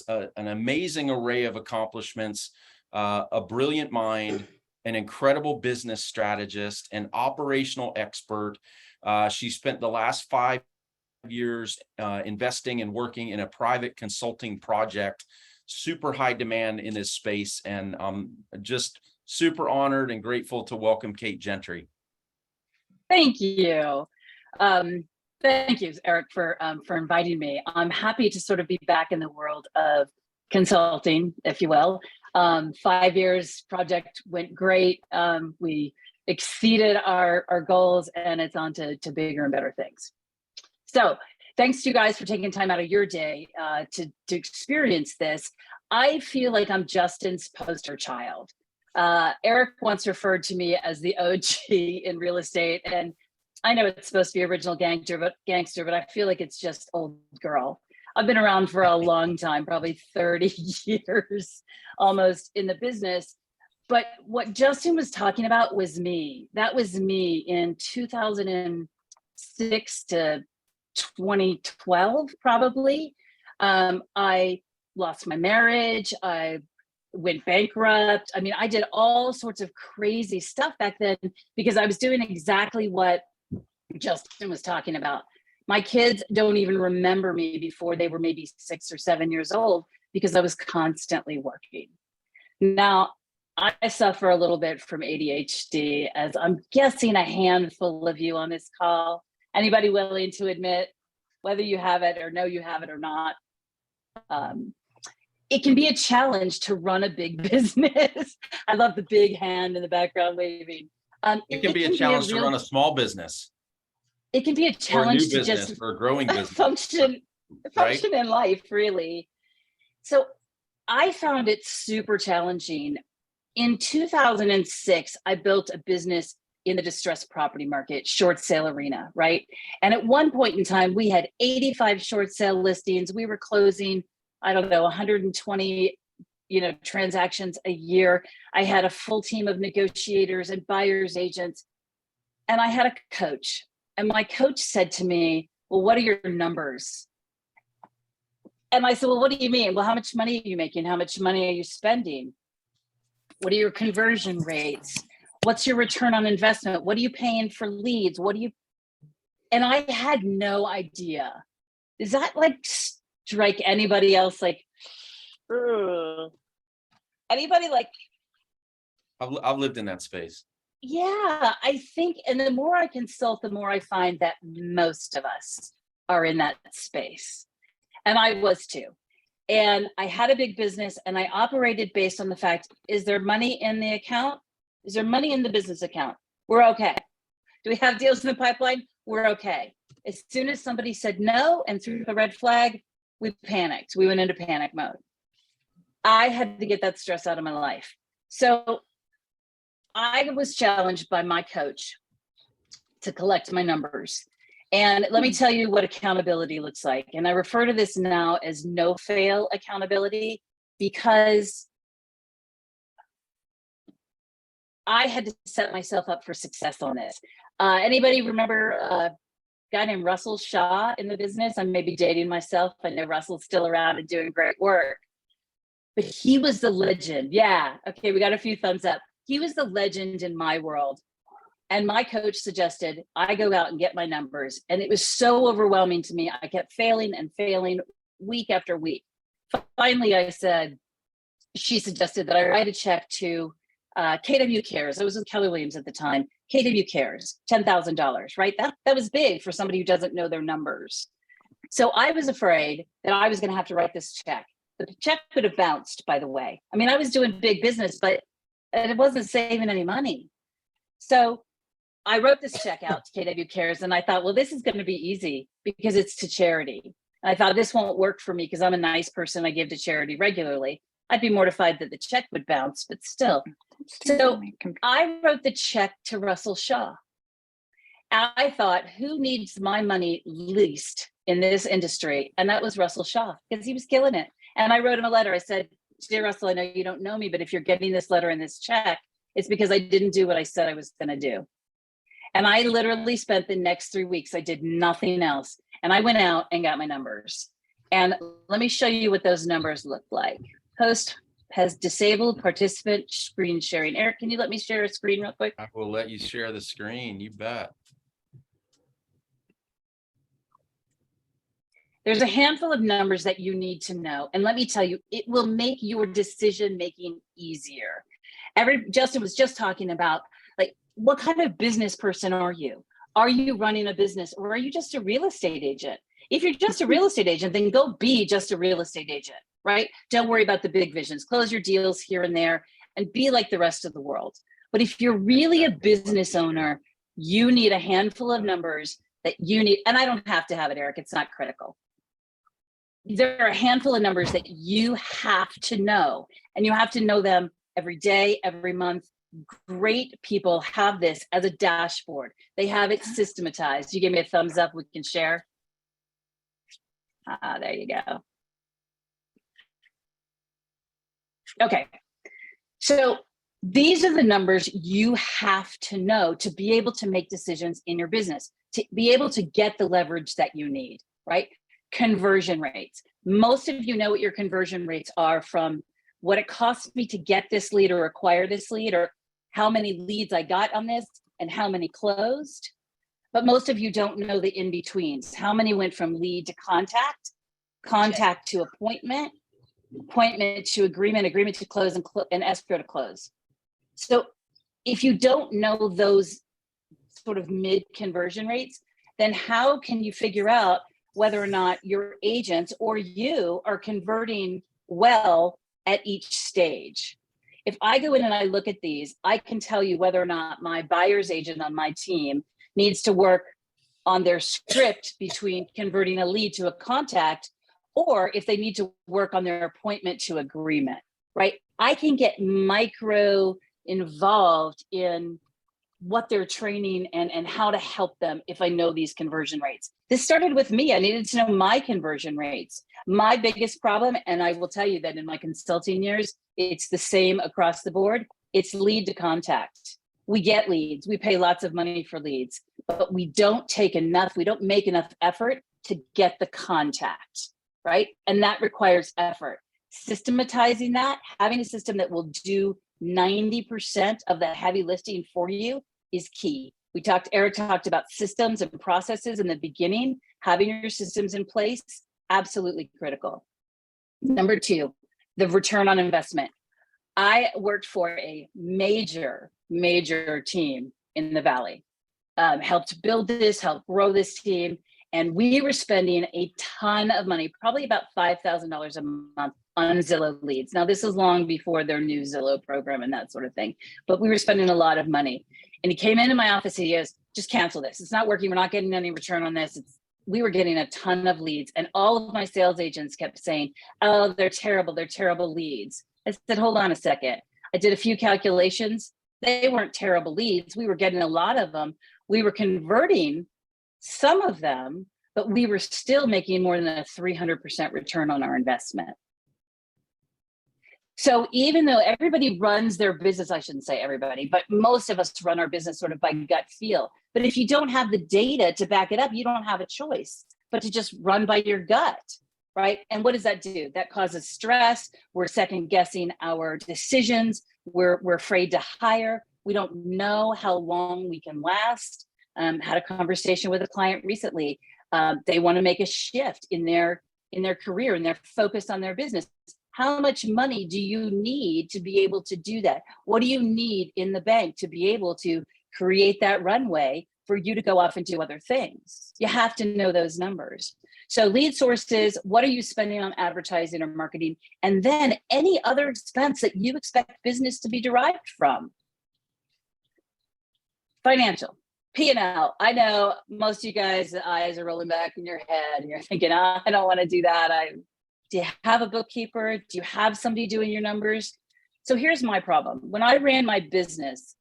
has an amazing array of accomplishments, a brilliant mind, an incredible business strategist, an operational expert. She spent the last 5 years investing and working in a private consulting project, super high demand in this space. And I'm just super honored and grateful to welcome Kayte Gentry. Thank you. Thank you, Eric, for inviting me. I'm happy to sort of be back in the world of consulting, if you will. 5 years project went great. We exceeded our goals, and it's on to bigger and better things. So thanks to you guys for taking time out of your day to experience this. I feel like I'm Justin's poster child. Erik once referred to me as the OG in real estate, and I know it's supposed to be original gangster, but I feel like it's just old girl. I've been around for a long time, probably 30 years almost in the business. But what Justin was talking about was me. That was me in 2006 to 2012, probably. I lost my marriage. I went bankrupt. I mean, I did all sorts of crazy stuff back then because I was doing exactly what Justin was talking about. My kids don't even remember me before they were maybe 6 or 7 years old because I was constantly working. Now, I suffer a little bit from ADHD, as I'm guessing a handful of you on this call. Anybody willing to admit whether you have it or know you have it or not? It can be a challenge to run a big business. I love the big hand in the background waving. It can be a challenge to run a small business. It can be a challenge to just or a growing business. function in life, really. So I found it super challenging. In 2006, I built a business in the distressed property market, short sale arena, right? And at one point in time, we had 85 short sale listings. We were closing, I don't know, 120, transactions a year. I had a full team of negotiators and buyers agents, and I had a coach. And my coach said to me, well, what are your numbers? And I said, well, what do you mean? Well, how much money are you making? How much money are you spending? What are your conversion rates? What's your return on investment? What are you paying for leads? And I had no idea. Does that strike anybody else? Anybody I've lived in that space. Yeah, I think, and the more I consult, the more I find that most of us are in that space. And I was too. And I had a big business and I operated based on the fact, is there money in the account? Is there money in the business account? We're okay. Do we have deals in the pipeline? We're okay. As soon as somebody said no and threw the red flag, we panicked. We went into panic mode. I had to get that stress out of my life. So I was challenged by my coach to collect my numbers. And let me tell you what accountability looks like. And I refer to this now as no fail accountability because I had to set myself up for success on this. Anybody remember a guy named Russell Shaw in the business? I may be dating myself. I know Russell's still around and doing great work, but he was the legend. Yeah. Okay. We got a few thumbs up. He was the legend in my world. And my coach suggested I go out and get my numbers. And it was so overwhelming to me. I kept failing and failing week after week. Finally, she suggested that I write a check to KW Cares. I was with Keller Williams at the time. KW Cares, $10,000, right? That was big for somebody who doesn't know their numbers. So I was afraid that I was going to have to write this check. The check could have bounced, by the way. I mean, I was doing big business, but it wasn't saving any money. So I wrote this check out to KW Cares and I thought, well, this is going to be easy because it's to charity. And I thought this won't work for me because I'm a nice person. I give to charity regularly. I'd be mortified that the check would bounce, but still. So I wrote the check to Russell Shaw. I thought, who needs my money least in this industry? And that was Russell Shaw because he was killing it. And I wrote him a letter. I said, dear Russell, I know you don't know me, but if you're getting this letter and this check, it's because I didn't do what I said I was going to do. And I literally spent the next 3 weeks, I did nothing else. And I went out and got my numbers. And let me show you what those numbers look like. Host has disabled participant screen sharing. Eric, can you let me share a screen real quick? I will let you share the screen. You bet. There's a handful of numbers that you need to know. And let me tell you, it will make your decision-making easier. Justin was just talking about, like, what kind of business person are you? Are you running a business, or are you just a real estate agent? If you're just a real estate agent, then go be just a real estate agent, right? Don't worry about the big visions. Close your deals here and there and be like the rest of the world. But if you're really a business owner, you need a handful of numbers that you need. And I don't have to have it, Eric. It's not critical. There are a handful of numbers that you have to know, and you have to know them every day, every month. Great people have this as a dashboard. They have it systematized. You give me a thumbs up, we can share. There you go. Okay, so these are the numbers you have to know to be able to make decisions in your business, to be able to get the leverage that you need, right? Conversion rates. Most of you know what your conversion rates are from what it costs me to get this lead or acquire this lead, or how many leads I got on this and how many closed. But most of you don't know the in-betweens. How many went from lead to contact, contact to appointment, appointment to agreement, agreement to close, and escrow to close. So if you don't know those sort of mid conversion rates, then how can you figure out whether or not your agents or you are converting well at each stage? If I go in and I look at these, I can tell you whether or not my buyer's agent on my team needs to work on their script between converting a lead to a contact, or if they need to work on their appointment to agreement, right? I can get micro involved in what they're training and how to help them if I know these conversion rates. This started with me. I needed to know my conversion rates. My biggest problem, and I will tell you that in my consulting years, it's the same across the board. It's lead to contact. We get leads. We pay lots of money for leads, but we don't make enough effort to get the contact, right? And that requires effort. Systematizing that, having a system that will do 90% of the heavy lifting for you is key. Eric talked about systems and processes in the beginning. Having your systems in place, absolutely critical. Number two, the return on investment. I worked for a major team in the Valley, helped build this, helped grow this team. And we were spending a ton of money, probably about $5,000 a month on Zillow leads. Now, this is long before their new Zillow program and that sort of thing, but we were spending a lot of money. And he came into my office and he goes, just cancel this. It's not working. We're not getting any return on this. We were getting a ton of leads. And all of my sales agents kept saying, oh, they're terrible leads. I said, hold on a second. I did a few calculations. They weren't terrible leads. We were getting a lot of them. We were converting some of them, but we were still making more than a 300% return on our investment. So even though everybody runs their business, I shouldn't say everybody, but most of us run our business sort of by gut feel. But if you don't have the data to back it up, you don't have a choice but to just run by your gut, right? And what does that do? That causes stress. We're second guessing our decisions. We're afraid to hire. We don't know how long we can last. Had a conversation with a client recently. They want to make a shift in their career and they're focused on their business. How much money do you need to be able to do that? What do you need in the bank to be able to create that runway for you to go off and do other things? You have to know those numbers. So lead sources, what are you spending on advertising or marketing? And then any other expense that you expect business to be derived from. Financial. P&L. I know most of you guys' eyes are rolling back in your head and you're thinking, oh, I don't want to do that. Do you have a bookkeeper? Do you have somebody doing your numbers? So here's my problem. When I ran my business,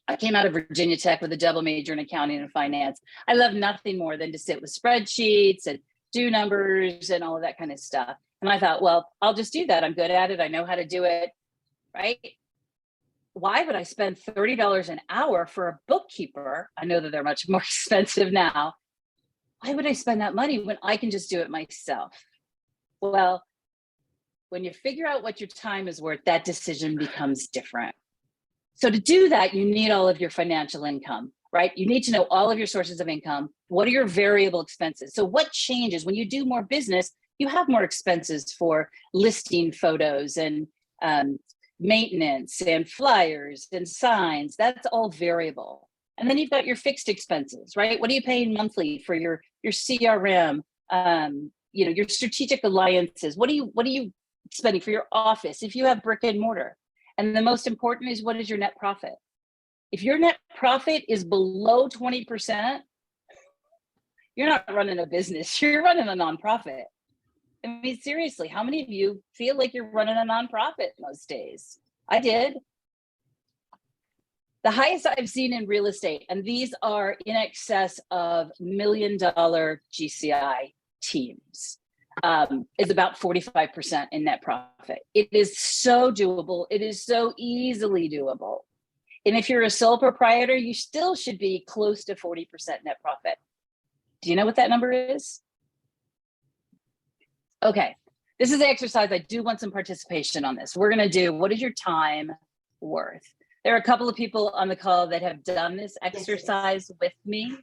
I came out of Virginia Tech with a double major in accounting and finance. I love nothing more than to sit with spreadsheets and do numbers and all of that kind of stuff. And I thought, well, I'll just do that. I'm good at it. I know how to do it, right? Why would I spend $30 an hour for a bookkeeper? I know that they're much more expensive now. Why would I spend that money when I can just do it myself? Well, when you figure out what your time is worth, that decision becomes different. So to do that, you need all of your financial income, right? You need to know all of your sources of income. What are your variable expenses? So what changes when you do more business? You have more expenses for listing photos and maintenance and flyers and signs. That's all variable. And then you've got your fixed expenses, right? What are you paying monthly for your CRM? Your strategic alliances. What are you spending for your office if you have brick and mortar? And the most important is, what is your net profit? If your net profit is below 20%, you're not running a business, you're running a nonprofit. I mean, seriously, how many of you feel like you're running a nonprofit most days? I did. The highest I've seen in real estate, and these are in excess of $1 million GCI teams, is about 45% in net profit. It is so doable. It is so easily doable. And if you're a sole proprietor, you still should be close to 40% net profit. Do you know what that number is? Okay, this is the exercise. I do want some participation on this. We're gonna do, what is your time worth? There are a couple of people on the call that have done this exercise with me.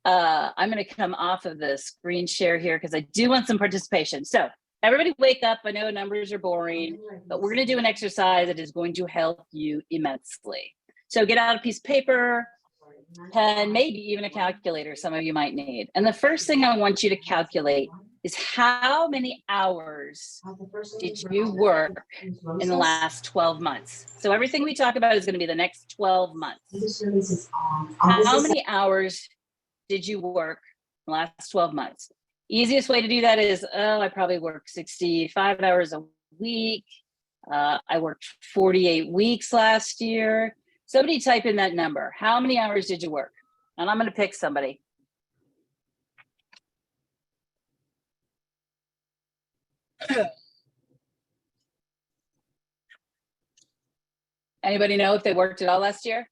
I'm gonna come off of the screen share here because I do want some participation. So everybody wake up. I know numbers are boring, but we're gonna do an exercise that is going to help you immensely. So get out a piece of paper, pen, maybe even a calculator, some of you might need. And the first thing I want you to calculate is how many hours did you work in the last 12 months? So everything we talk about is going to be the next 12 months. How many hours did you work in the last 12 months? Easiest way to do that is, I probably worked 65 hours a week. I worked 48 weeks last year. Somebody type in that number. How many hours did you work? And I'm going to pick somebody. Anybody know if they worked at all last year?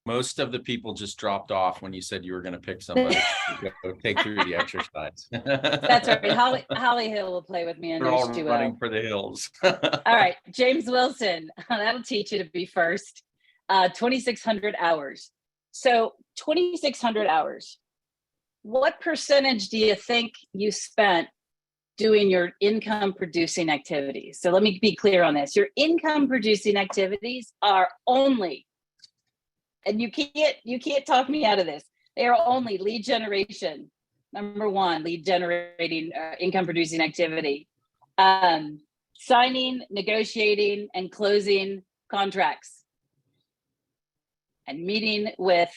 Most of the people just dropped off when you said you were going to pick somebody to go take through the exercise. That's right. Holly Hill will play with me in They're there. all running for the hills. All right, James Wilson, that'll teach you to be first. 2,600 hours. So 2,600 hours. What percentage do you think you spent doing your income producing activities? So let me be clear on this. Your income producing activities are only, and you can't talk me out of this, they are only lead generation. Number one, lead generating income producing activity. Signing, negotiating, and closing contracts. And meeting with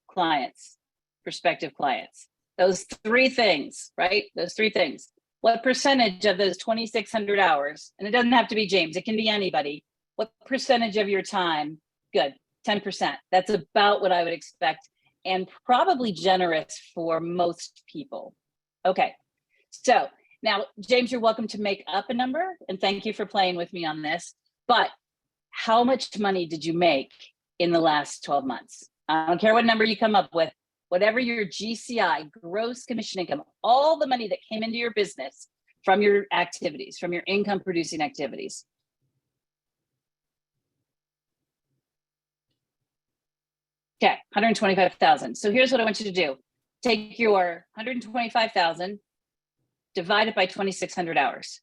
clients, prospective clients. Those three things, right? Those three things. What percentage of those 2,600 hours, and it doesn't have to be James, it can be anybody. What percentage of your time? Good, 10%. That's about what I would expect, and probably generous for most people. Okay, so now, James, you're welcome to make up a number, and thank you for playing with me on this, but how much money did you make in the last 12 months? I don't care what number you come up with, whatever your GCI, gross commission income, all the money that came into your business from your activities, from your income producing activities. Okay, 125,000. So here's what I want you to do. Take your 125,000, divide it by 2,600 hours.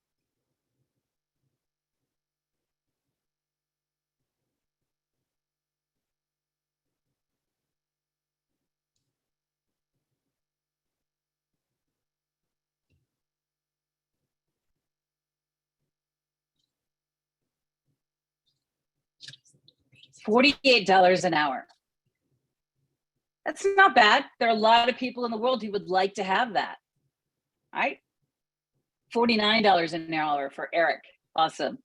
$48 an hour. That's not bad. There are a lot of people in the world who would like to have that, right? $49 an hour for Erik. Awesome.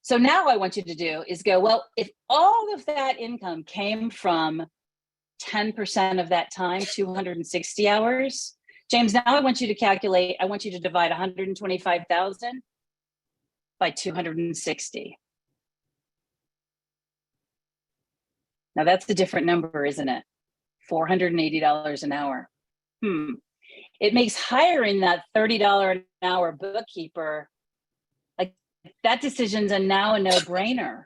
So now I want you to do is go, well, if all of that income came from 10% of that time, 260 hours, James, now I want you to calculate, I want you to divide 125,000 by 260. Now that's a different number, isn't it? $480 an hour. It makes hiring that $30 an hour bookkeeper, like that decision's now a no-brainer.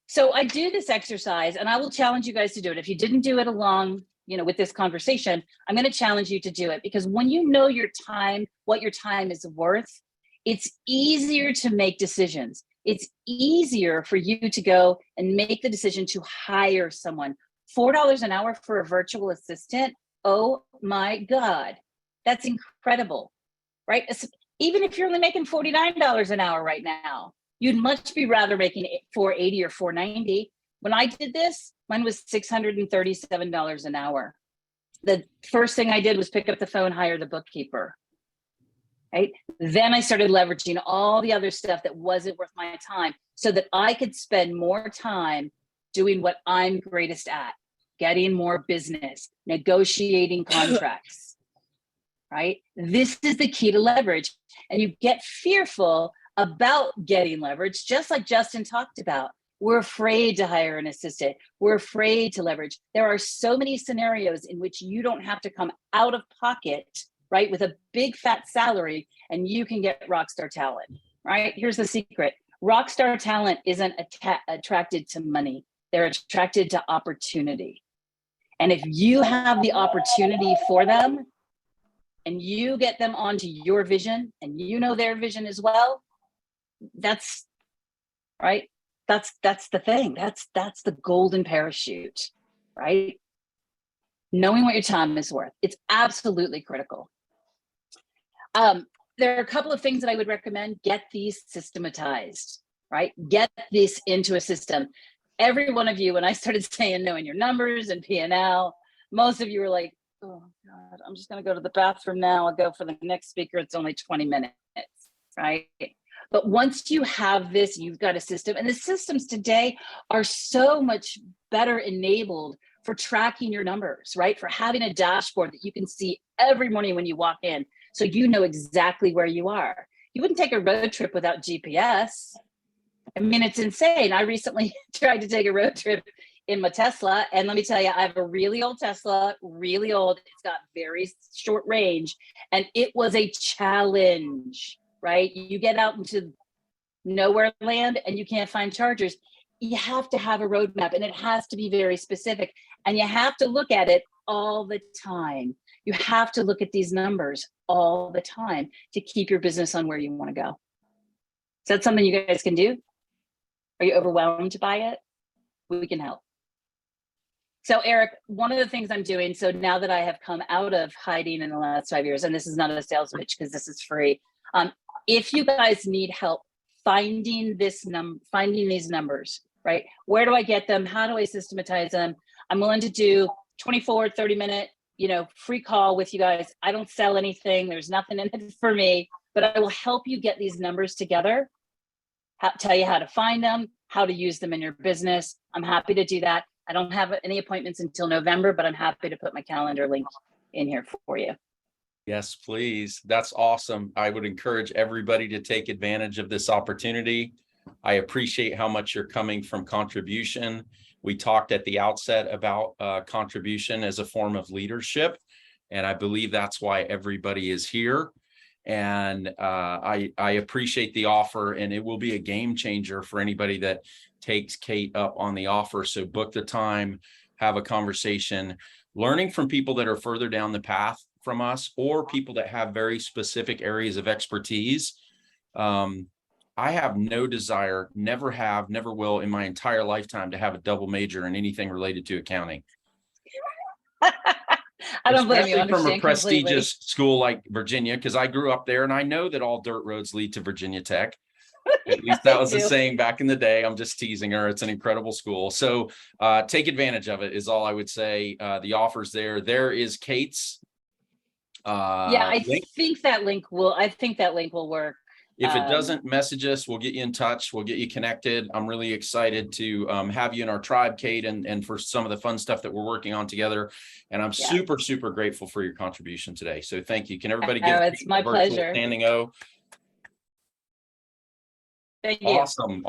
So I do this exercise, and I will challenge you guys to do it. If you didn't do it along, with this conversation, I'm going to challenge you to do it, because when you know your time, what your time is worth, it's easier to make decisions. It's easier for you to go and make the decision to hire someone. $4 an hour for a virtual assistant. Oh my God, that's incredible, right? Even if you're only making $49 an hour right now, you'd much be rather making $480 or $490. When I did this, mine was $637 an hour. The first thing I did was pick up the phone, hire the bookkeeper, right? Then I started leveraging all the other stuff that wasn't worth my time so that I could spend more time doing what I'm greatest at, getting more business, negotiating contracts, right? This is the key to leverage. And you get fearful about getting leverage, just like Justin talked about. We're afraid to hire an assistant. We're afraid to leverage. There are so many scenarios in which you don't have to come out of pocket, right, with a big fat salary, and you can get rockstar talent, right? Here's the secret. Rockstar talent isn't attracted to money. They're attracted to opportunity. And if you have the opportunity for them and you get them onto your vision and their vision as well, that's right. That's the thing. That's the golden parachute, right? Knowing what your time is worth. It's absolutely critical. There are a couple of things that I would recommend. Get these systematized, right? Get this into a system. Every one of you, when I started saying knowing your numbers and P&L, most of you were like, oh God, I'm just going to go to the bathroom now. I'll go for the next speaker. It's only 20 minutes, right? But once you have this, you've got a system. And the systems today are so much better enabled for tracking your numbers, right? For having a dashboard that you can see every morning when you walk in, so you know exactly where you are. You wouldn't take a road trip without GPS. I mean, it's insane. I recently tried to take a road trip in my Tesla. And let me tell you, I have a really old Tesla, really old. It's got very short range. And it was a challenge, right? You get out into nowhere land and you can't find chargers. You have to have a roadmap, and it has to be very specific. And you have to look at it all the time. You have to look at these numbers all the time to keep your business on where you want to go. Is that something you guys can do? Are you overwhelmed by it? We can help. So Erik, one of the things I'm doing, so now that I have come out of hiding in the last 5 years, and this is not a sales pitch because this is free. If you guys need help finding these numbers, right? Where do I get them? How do I systematize them? I'm willing to do 24, 30-minute, free call with you guys. I don't sell anything. There's nothing in it for me, but I will help you get these numbers together, tell you how to find them, how to use them in your business. I'm happy to do that. I don't have any appointments until November, but I'm happy to put my calendar link in here for you. Yes, please. That's awesome. I would encourage everybody to take advantage of this opportunity. I appreciate how much you're coming from contribution. We talked at the outset about contribution as a form of leadership, and I believe that's why everybody is here. And I appreciate the offer, and it will be a game changer for anybody that takes Kayte up on the offer. So book the time, have a conversation, learning from people that are further down the path from us, or people that have very specific areas of expertise. I have no desire, never have, never will in my entire lifetime to have a double major in anything related to accounting. I don't blame you. Especially from a prestigious school like Virginia, because I grew up there and I know that all dirt roads lead to Virginia Tech. At least that was the saying back in the day. I'm just teasing her. It's an incredible school. So take advantage of it is all I would say. The offer's there. There is Kayte's. I think that link will work. If it doesn't, message us. We'll get you in touch. We'll get you connected. I'm really excited to have you in our tribe, Kayte, and for some of the fun stuff that we're working on together. And I'm super, super grateful for your contribution today. So thank you. Can everybody give it's my pleasure. Standing O? Thank you. Awesome.